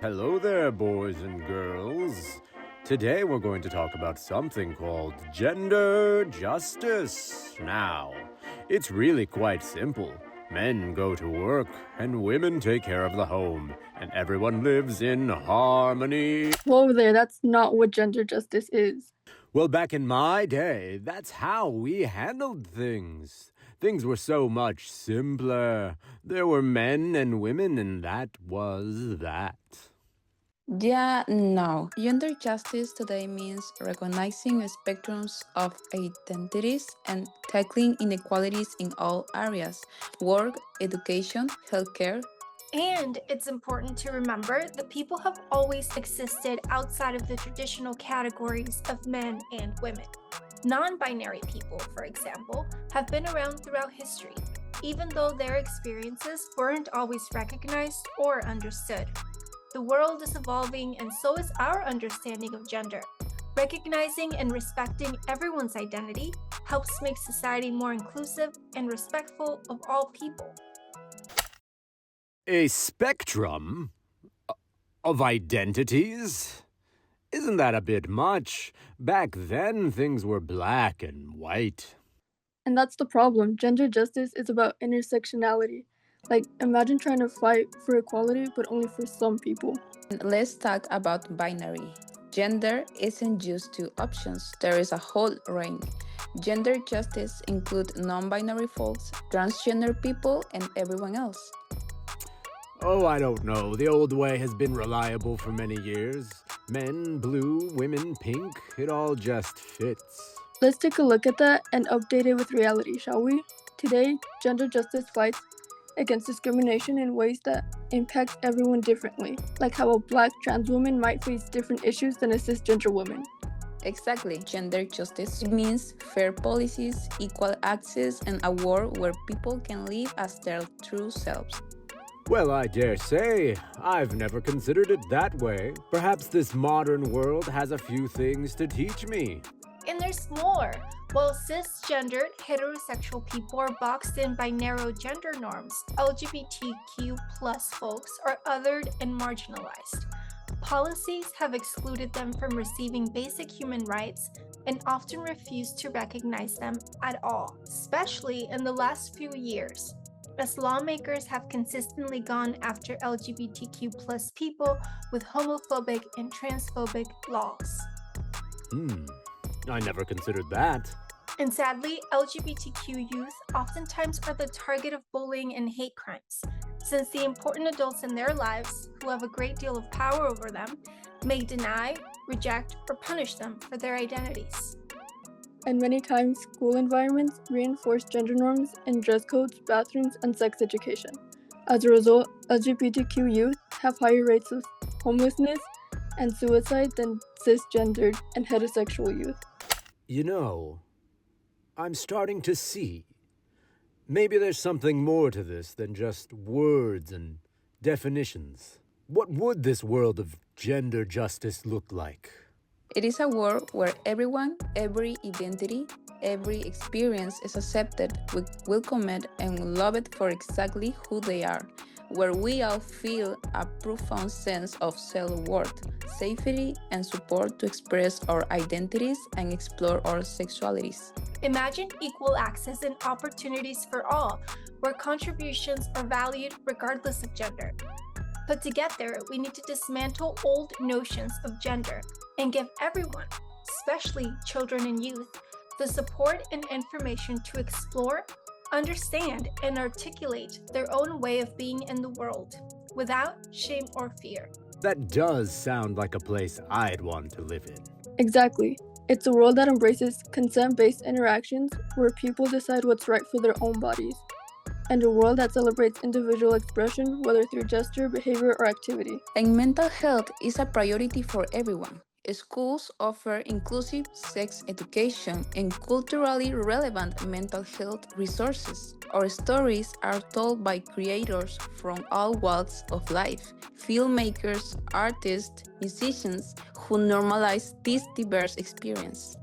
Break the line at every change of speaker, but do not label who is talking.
Hello there, boys and girls. Today we're going to talk about something called gender justice. Now, it's really quite simple. Men go to work and women take care of the home, and everyone lives in harmony.
Whoa there, that's not what gender justice is.
Well, back in my day, that's how we handled things. Things were so much simpler. There were men and women, and that was that.
Yeah, no. Gender justice today means recognizing spectrums of identities and tackling inequalities in all areas work, education, healthcare.
And it's important to remember that people have always existed outside of the traditional categories of men and women. Non binary people, for example, have been around throughout history, even though their experiences weren't always recognized or understood. The world is evolving, and so is our understanding of gender. Recognizing and respecting everyone's identity helps make society more inclusive and respectful of all people.
A spectrum of identities? Isn't that a bit much? Back then, things were black and white.
And that's the problem. Gender justice is about intersectionality. Like, imagine trying to fight for equality, but only for some people.
And let's talk about binary. Gender isn't just two options, there is a whole range. Gender justice includes non-binary folks, transgender people, and everyone else.
Oh, I don't know. The old way has been reliable for many years. Men blue, women pink, it all just fits.
Let's take a look at that and update it with reality, shall we? Today, gender justice fights against discrimination in ways that impact everyone differently, like how a black trans woman might face different issues than a cisgender woman.
Exactly. Gender justice means fair policies, equal access, and a world where people can live as their true selves.
Well, I dare say, I've never considered it that way. Perhaps this modern world has a few things to teach me.
And there's more. While cisgendered, heterosexual people are boxed in by narrow gender norms, LGBTQ plus folks are othered and marginalized. Policies have excluded them from receiving basic human rights and often refuse to recognize them at all, especially in the last few years, as lawmakers have consistently gone after LGBTQ plus people with homophobic and transphobic laws.
I never considered that.
And sadly, LGBTQ youth oftentimes are the target of bullying and hate crimes, since the important adults in their lives, who have a great deal of power over them, may deny, reject, or punish them for their identities.
And many times, school environments reinforce gender norms in dress codes, bathrooms, and sex education. As a result, LGBTQ youth have higher rates of homelessness and suicide than cisgendered and heterosexual youth.
You know, I'm starting to see. Maybe there's something more to this than just words and definitions. What would this world of gender justice look like?
It is a world where everyone, every identity, every experience is accepted, welcomed, and loved for exactly who they are, where we all feel a profound sense of self-worth, safety, and support to express our identities and explore our sexualities.
Imagine equal access and opportunities for all, where contributions are valued regardless of gender. But to get there, we need to dismantle old notions of gender and give everyone, especially children and youth, the support and information to explore, understand, and articulate their own way of being in the world, without shame or fear.
That does sound like a place I'd want to live in.
Exactly. It's a world that embraces consent-based interactions where people decide what's right for their own bodies, and a world that celebrates individual expression, whether through gesture, behavior, or activity.
And mental health is a priority for everyone. Schools offer inclusive sex education and culturally relevant mental health resources. Our stories are told by creators from all walks of life, filmmakers, artists, musicians who normalize this diverse experience.